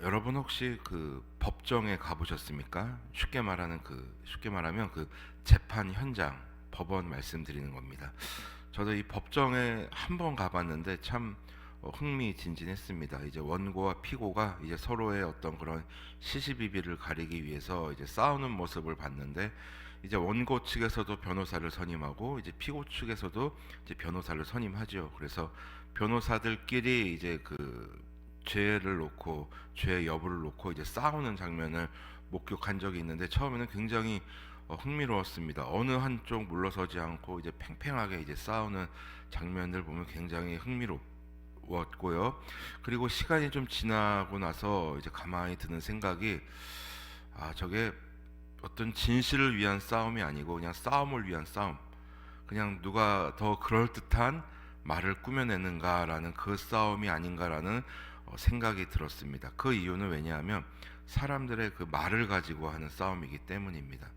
여러분 혹시 그 법정에 가보셨습니까? 쉽게 말하면 그 재판 현장, 법원 말씀드리는 겁니다. 저도 이 법정에 한 번 가봤는데 참 흥미진진했습니다. 이제 원고와 피고가 이제 서로의 어떤 그런 시시비비를 가리기 위해서 이제 싸우는 모습을 봤는데, 이제 원고 측에서도 변호사를 선임하고 이제 피고 측에서도 이제 변호사를 선임하죠. 그래서 변호사들끼리 이제 그 죄를 놓고 죄 여부를 놓고 이제 싸우는 장면을 목격한 적이 있는데, 처음에는 굉장히 흥미로웠습니다. 어느 한쪽 물러서지 않고 이제 팽팽하게 이제 싸우는 장면들 보면 굉장히 흥미로웠고요. 그리고 시간이 좀 지나고 나서 이제 가만히 드는 생각이, 저게 어떤 진실을 위한 싸움이 아니고 그냥 싸움을 위한 싸움, 그냥 누가 더 그럴듯한 말을 꾸며내는가라는 그 싸움이 아닌가라는 생각이 들었습니다. 그 이유는 왜냐하면 사람들의 그 말을 가지고 하는 싸움이기 때문입니다.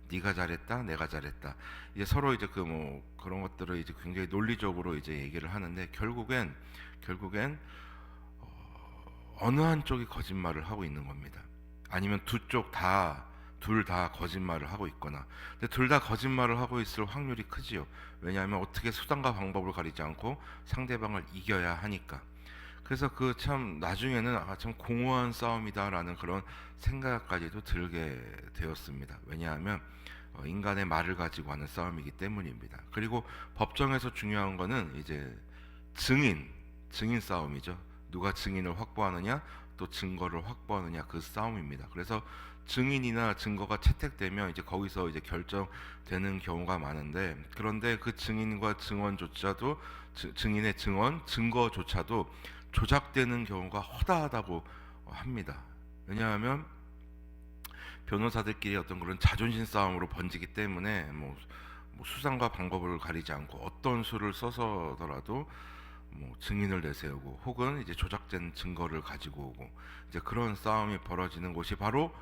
네가 잘했다, 내가 잘했다. 이제 서로 이제 그 뭐 그런 것들을 이제 굉장히 논리적으로 이제 얘기를 하는데, 결국엔 어느 한쪽이 거짓말을 하고 있는 겁니다. 아니면 둘 다 거짓말을 하고 있거나. 근데 둘 다 거짓말을 하고 있을 확률이 크지요. 왜냐하면 어떻게 수단과 방법을 가리지 않고 상대방을 이겨야 하니까. 그래서 그 참 나중에는 참 공허한 싸움이다라는 그런 생각까지도 들게 되었습니다. 왜냐하면 인간의 말을 가지고 하는 싸움이기 때문입니다. 그리고 법정에서 중요한 거는 이제 증인 싸움이죠. 누가 증인을 확보하느냐, 또 증거를 확보하느냐, 그 싸움입니다. 그래서 증인이나 증거가 채택되면 이제 거기서 이제 결정되는 경우가 많은데, 그런데 그 증인과 증언조차도 증인의 증거조차도 조작되는 경우가 허다하다고 합니다. 왜냐하면 변호사들끼리 어떤 그런 자존심 싸움으로 번지기 때문에 뭐 수단과 방법을 가리지 않고 어떤 수를 써서더라도 뭐 증인을 내세우고, 혹은 이제 조작된 증거를 가지고 오고, 이제 그런 싸움이 벌어지는 곳이 바로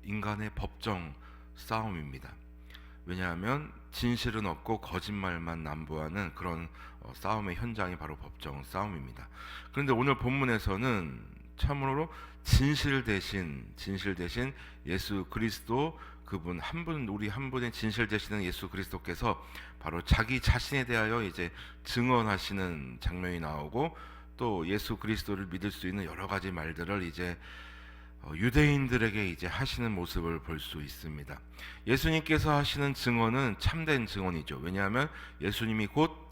인간의 법정 싸움입니다. 왜냐하면 진실은 없고 거짓말만 남부하는 그런 싸움의 현장이 바로 법정 싸움입니다. 그런데 오늘 본문에서는 참으로 진실 대신 예수 그리스도, 그분 한 분, 우리 한 분의 진실 되시는 예수 그리스도께서 바로 자기 자신에 대하여 이제 증언하시는 장면이 나오고, 또 예수 그리스도를 믿을 수 있는 여러 가지 말들을 이제 유대인들에게 이제 하시는 모습을 볼 수 있습니다. 예수님께서 하시는 증언은 참된 증언이죠. 왜냐하면 예수님이 곧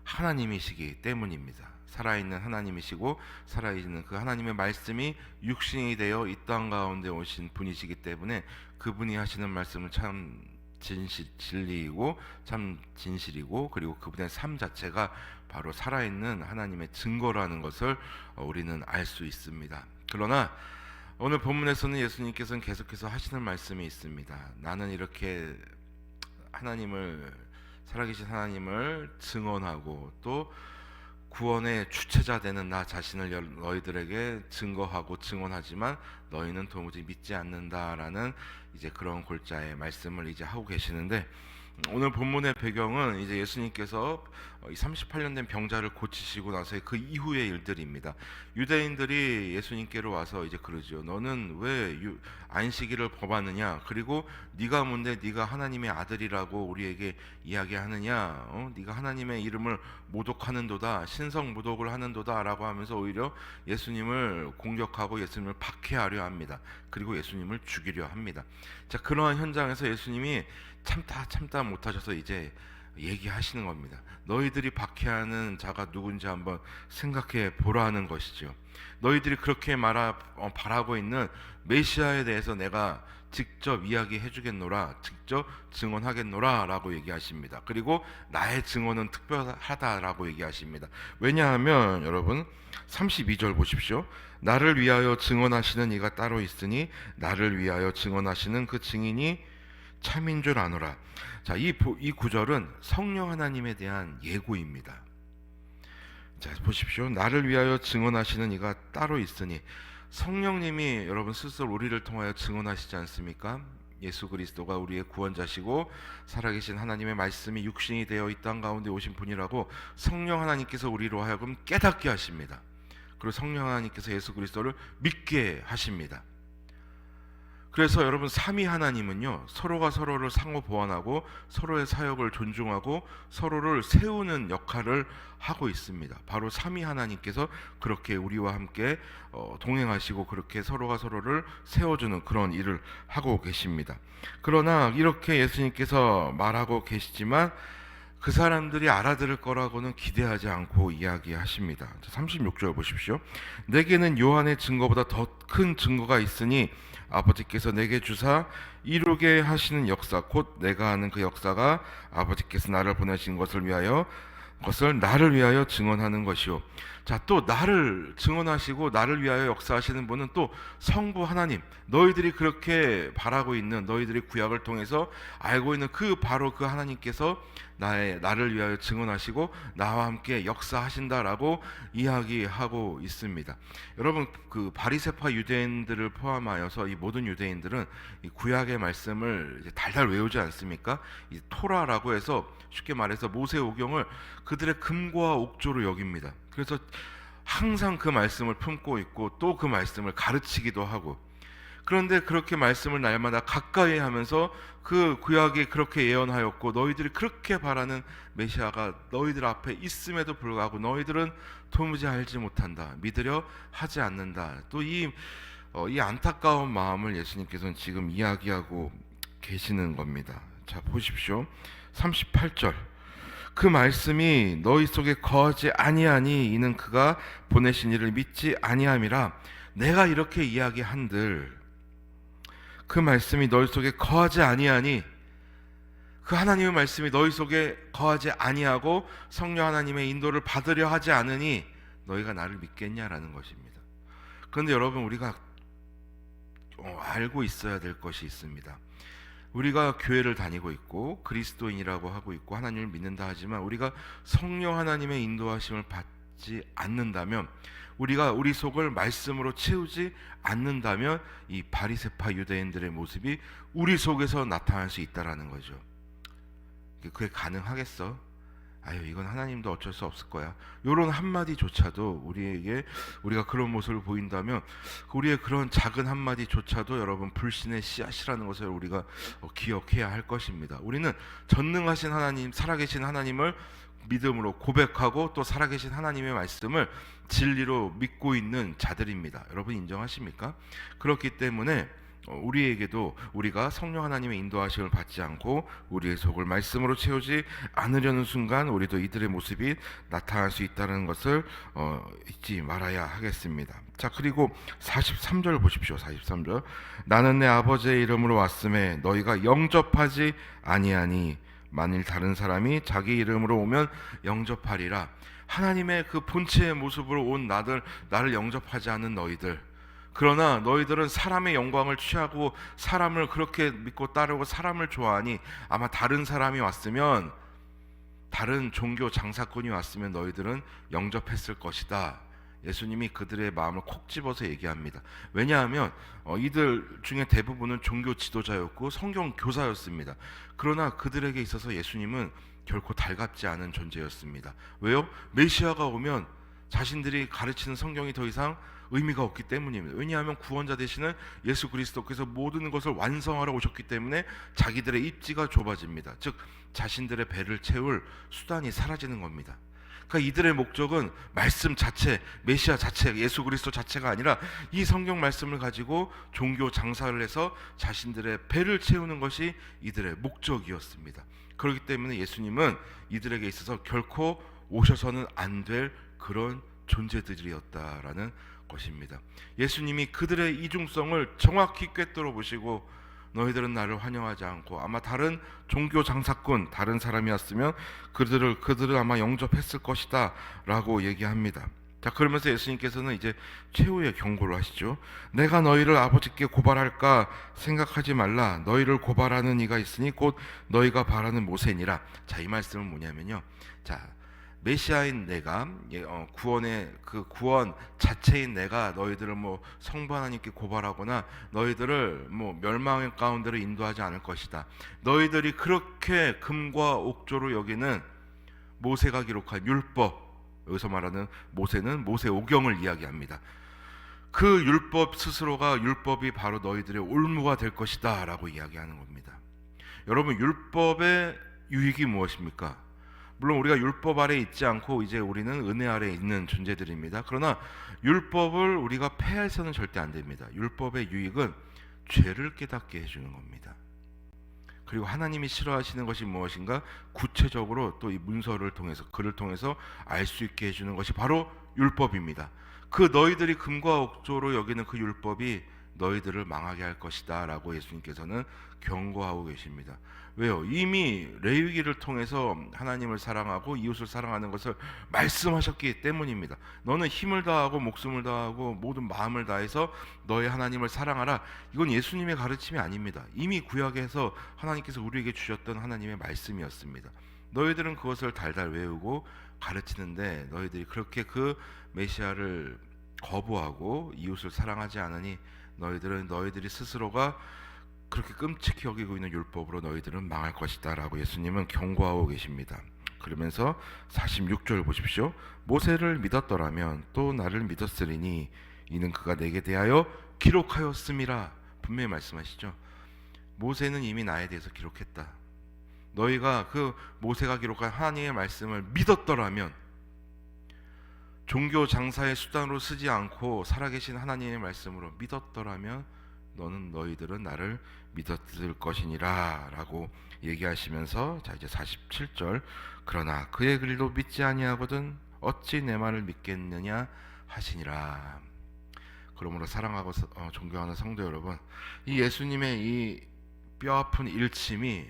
하나님이시기 때문입니다. 살아있는 하나님이시고, 살아있는 그 하나님의 말씀이 육신이 되어 이 땅 가운데 오신 분이시기 때문에, 그분이 하시는 말씀은 참 진리이고 참 진실이고, 그리고 그분의 삶 자체가 바로 살아있는 하나님의 증거라는 것을 우리는 알 수 있습니다. 그러나 오늘 본문에서는 예수님께서는 계속해서 하시는 말씀이 있습니다. 나는 이렇게 살아계신 하나님을 증언하고, 또 구원의 주체자 되는 나 자신을 너희들에게 증거하고 증언하지만 너희는 도무지 믿지 않는다라는 이제 그런 골자의 말씀을 이제 하고 계시는데, 오늘 본문의 배경은 이제 예수님께서 이 38년 된 병자를 고치시고 나서의 그 이후의 일들입니다. 유대인들이 예수님께로 와서 이제 그러죠. 너는 왜 안식일을 범하느냐? 그리고 네가 뭔데 네가 하나님의 아들이라고 우리에게 이야기하느냐? 네가 하나님의 이름을 모독하는도다, 신성 모독을 하는도다라고 하면서 오히려 예수님을 공격하고 예수님을 박해하려 합니다. 그리고 예수님을 죽이려 합니다. 자, 그러한 현장에서 예수님이 참다 못하셔서 이제 얘기하시는 겁니다. 너희들이 박해하는 자가 누군지 한번 생각해 보라는 것이죠. 너희들이 그렇게 바라고 있는 메시아에 대해서 내가 직접 이야기해 주겠노라, 직접 증언하겠노라 라고 얘기하십니다. 그리고 나의 증언은 특별하다라고 얘기하십니다. 왜냐하면 여러분 32절 보십시오. 나를 위하여 증언하시는 이가 따로 있으니 나를 위하여 증언하시는 그 증인이 참인 줄 아노라. 자, 이 구절은 성령 하나님에 대한 예고입니다. 자, 보십시오. 나를 위하여 증언하시는 이가 따로 있으니, 성령님이 여러분 스스로 우리를 통하여 증언하시지 않습니까? 예수 그리스도가 우리의 구원자시고 살아계신 하나님의 말씀이 육신이 되어 이 땅 가운데 오신 분이라고 성령 하나님께서 우리로 하여금 깨닫게 하십니다. 그리고 성령 하나님께서 예수 그리스도를 믿게 하십니다. 그래서 여러분, 삼위 하나님은요, 서로가 서로를 상호 보완하고 서로의 사역을 존중하고 서로를 세우는 역할을 하고 있습니다. 바로 삼위 하나님께서 그렇게 우리와 함께 동행하시고 그렇게 서로가 서로를 세워주는 그런 일을 하고 계십니다. 그러나 이렇게 예수님께서 말하고 계시지만 그 사람들이 알아들을 거라고는 기대하지 않고 이야기하십니다. 36절 보십시오. 내게는 요한의 증거보다 더 큰 증거가 있으니 아버지께서 내게 주사 이루게 하시는 역사, 곧 내가 하는 그 역사가 아버지께서 나를 보내신 것을 나를 위하여 증언하는 것이요. 자, 또 나를 증언하시고 나를 위하여 역사하시는 분은 또 성부 하나님, 너희들이 그렇게 바라고 있는, 너희들이 구약을 통해서 알고 있는 바로 그 하나님께서 나를 위하여 증언하시고 나와 함께 역사하신다라고 이야기하고 있습니다. 여러분, 그 바리새파 유대인들을 포함하여서 이 모든 유대인들은 이 구약의 말씀을 이제 달달 외우지 않습니까? 이 토라라고 해서 쉽게 말해서 모세오경을 그들의 금과 옥조로 여깁니다. 그래서 항상 그 말씀을 품고 있고 또 그 말씀을 가르치기도 하고, 그런데 그렇게 말씀을 날마다 가까이 하면서 그 구약이 그렇게 예언하였고 너희들이 그렇게 바라는 메시아가 너희들 앞에 있음에도 불구하고 너희들은 도무지 알지 못한다, 믿으려 하지 않는다. 또 이 안타까운 마음을 예수님께서는 지금 이야기하고 계시는 겁니다. 자, 보십시오. 38절. 그 말씀이 너희 속에 거하지 아니하니 이는 그가 보내신 이를 믿지 아니함이라. 내가 이렇게 이야기한들 그 말씀이 너희 속에 거하지 아니하니, 그 하나님의 말씀이 너희 속에 거하지 아니하고 성령 하나님의 인도를 받으려 하지 않으니 너희가 나를 믿겠냐라는 것입니다. 그런데 여러분, 우리가 알고 있어야 될 것이 있습니다. 우리가 교회를 다니고 있고 그리스도인이라고 하고 있고 하나님을 믿는다 하지만 우리가 성령 하나님의 인도하심을 받지 않는다면, 우리가 우리 속을 말씀으로 채우지 않는다면 이 바리새파 유대인들의 모습이 우리 속에서 나타날 수 있다라는 거죠. 그게 가능하겠어? 아유, 이건 하나님도 어쩔 수 없을 거야. 이런 한마디조차도 우리가 그런 모습을 보인다면 우리의 그런 작은 한마디조차도 여러분 불신의 씨앗이라는 것을 우리가 기억해야 할 것입니다. 우리는 전능하신 하나님, 살아계신 하나님을 믿음으로 고백하고 또 살아계신 하나님의 말씀을 진리로 믿고 있는 자들입니다. 여러분 인정하십니까? 그렇기 때문에 우리에게도 우리가 성령 하나님의 인도하심을 받지 않고 우리의 속을 말씀으로 채우지 않으려는 순간 우리도 이들의 모습이 나타날 수 있다는 것을 잊지 말아야 하겠습니다. 자, 그리고 43절 보십시오. 43절. 나는 내 아버지의 이름으로 왔음에 너희가 영접하지 아니하니 만일 다른 사람이 자기 이름으로 오면 영접하리라. 하나님의 그 본체의 모습으로 온 나를 영접하지 않은 너희들, 그러나 너희들은 사람의 영광을 취하고 사람을 그렇게 믿고 따르고 사람을 좋아하니 아마 다른 사람이 왔으면, 다른 종교 장사꾼이 왔으면 너희들은 영접했을 것이다. 예수님이 그들의 마음을 콕 집어서 얘기합니다. 왜냐하면 이들 중에 대부분은 종교 지도자였고 성경 교사였습니다. 그러나 그들에게 있어서 예수님은 결코 달갑지 않은 존재였습니다. 왜요? 메시아가 오면 자신들이 가르치는 성경이 더 이상 의미가 없기 때문입니다. 왜냐하면 구원자 되시는 예수 그리스도께서 모든 것을 완성하러 오셨기 때문에 자기들의 입지가 좁아집니다. 즉 자신들의 배를 채울 수단이 사라지는 겁니다. 그러니까 이들의 목적은 말씀 자체, 메시아 자체, 예수 그리스도 자체가 아니라 이 성경 말씀을 가지고 종교 장사를 해서 자신들의 배를 채우는 것이 이들의 목적이었습니다. 그렇기 때문에 예수님은 이들에게 있어서 결코 오셔서는 안 될 그런 존재들이었다라는 것입니다. 예수님이 그들의 이중성을 정확히 꿰뚫어 보시고 너희들은 나를 환영하지 않고, 아마 다른 종교 장사꾼, 다른 사람이었으면 그들을 아마 영접했을 것이다 라고 얘기합니다. 자, 그러면서 예수님께서는 이제 최후의 경고를 하시죠. 내가 너희를 아버지께 고발할까 생각하지 말라. 너희를 고발하는 이가 있으니 곧 너희가 바라는 모세니라. 자, 이 말씀은 뭐냐면요, 자, 메시아인 내가, 구원의 그 구원 자체인 내가 너희들을 성부 하나님께 고발하거나 너희들을 멸망의 가운데로 인도하지 않을 것이다. 너희들이 그렇게 금과 옥조로 여기는 모세가 기록한 율법, 여기서 말하는 모세는 모세오경을 이야기합니다. 그 율법 스스로가 율법이 바로 너희들의 올무가 될 것이다 라고 이야기하는 겁니다. 여러분, 율법의 유익이 무엇입니까? 물론 우리가 율법 아래 있지 않고 이제 우리는 은혜 아래 있는 존재들입니다. 그러나 율법을 우리가 폐해서는 절대 안 됩니다. 율법의 유익은 죄를 깨닫게 해주는 겁니다. 그리고 하나님이 싫어하시는 것이 무엇인가? 구체적으로 또 이 문서를 통해서, 글을 통해서 알 수 있게 해주는 것이 바로 율법입니다. 그 너희들이 금과 옥조로 여기는 그 율법이 너희들을 망하게 할 것이다 라고 예수님께서는 경고하고 계십니다. 왜요? 이미 레위기를 통해서 하나님을 사랑하고 이웃을 사랑하는 것을 말씀하셨기 때문입니다. 너는 힘을 다하고 목숨을 다하고 모든 마음을 다해서 너의 하나님을 사랑하라. 이건 예수님의 가르침이 아닙니다. 이미 구약에서 하나님께서 우리에게 주셨던 하나님의 말씀이었습니다. 너희들은 그것을 달달 외우고 가르치는데 너희들이 그렇게 그 메시아를 거부하고 이웃을 사랑하지 않으니 너희들이 스스로가 그렇게 끔찍히 여기고 있는 율법으로 너희들은 망할 것이다 라고 예수님은 경고하고 계십니다. 그러면서 46절 보십시오. 모세를 믿었더라면 또 나를 믿었으리니 이는 그가 내게 대하여 기록하였음이라. 분명히 말씀하시죠. 모세는 이미 나에 대해서 기록했다. 너희가 그 모세가 기록한 하나님의 말씀을 믿었더라면, 종교 장사의 수단으로 쓰지 않고 살아계신 하나님의 말씀으로 믿었더라면 너희들은 나를 믿었을 것이니라 라고 얘기하시면서, 자 이제 47절, 그러나 그의 글도 믿지 아니하거든 어찌 내 말을 믿겠느냐 하시니라. 그러므로 사랑하고 존경하는 성도 여러분, 이 예수님의 이 뼈아픈 일침이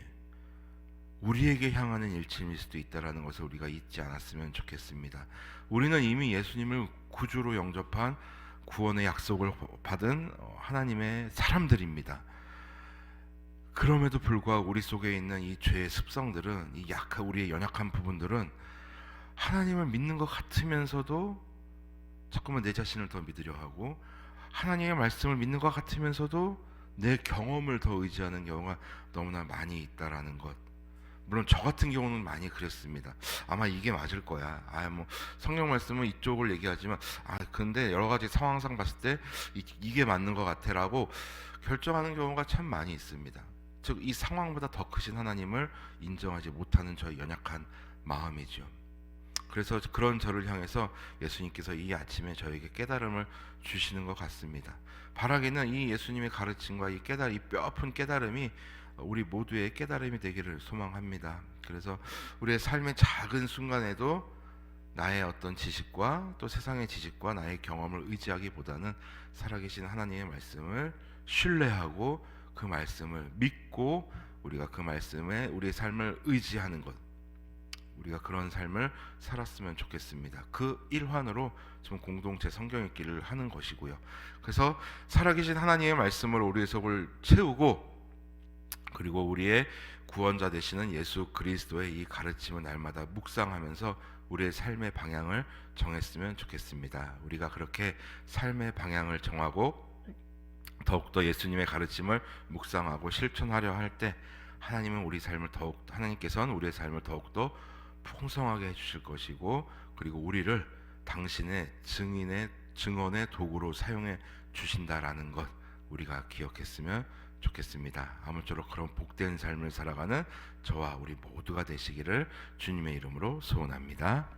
우리에게 향하는 일침일 수도 있다는 것을 우리가 잊지 않았으면 좋겠습니다. 우리는 이미 예수님을 구주로 영접한, 구원의 약속을 받은 하나님의 사람들입니다. 그럼에도 불구하고 우리 속에 있는 이 죄의 습성들은, 이 우리의 연약한 부분들은 하나님을 믿는 것 같으면서도 자꾸만 내 자신을 더 믿으려 하고, 하나님의 말씀을 믿는 것 같으면서도 내 경험을 더 의지하는 경우가 너무나 많이 있다라는 것. 물론 저 같은 경우는 많이 그랬습니다. 아마 이게 맞을 거야. 뭐 성경 말씀은 이쪽을 얘기하지만 근데 여러 가지 상황상 봤을 때 이게 맞는 것 같아라고 결정하는 경우가 참 많이 있습니다. 즉 이 상황보다 더 크신 하나님을 인정하지 못하는 저의 연약한 마음이죠. 그래서 그런 저를 향해서 예수님께서 이 아침에 저에게 깨달음을 주시는 것 같습니다. 바라기는 이 예수님의 가르침과 이 뼈아픈 깨달음이 우리 모두의 깨달음이 되기를 소망합니다. 그래서 우리의 삶의 작은 순간에도 나의 어떤 지식과 또 세상의 지식과 나의 경험을 의지하기보다는 살아계신 하나님의 말씀을 신뢰하고 그 말씀을 믿고 우리가 그 말씀에 우리의 삶을 의지하는 것, 우리가 그런 삶을 살았으면 좋겠습니다. 그 일환으로 좀 공동체 성경 읽기를 하는 것이고요. 그래서 살아계신 하나님의 말씀으로 우리의 속을 채우고, 그리고 우리의 구원자 되시는 예수 그리스도의 이 가르침을 날마다 묵상하면서 우리의 삶의 방향을 정했으면 좋겠습니다. 우리가 그렇게 삶의 방향을 정하고 더욱더 예수님의 가르침을 묵상하고 실천하려 할 때 하나님께서는 우리의 삶을 더욱더 풍성하게 해주실 것이고, 그리고 우리를 당신의 증언의 도구로 사용해 주신다라는 것 우리가 기억했으면 좋겠습니다. 아무쪼록 그런 복된 삶을 살아가는 저와 우리 모두가 되시기를 주님의 이름으로 소원합니다.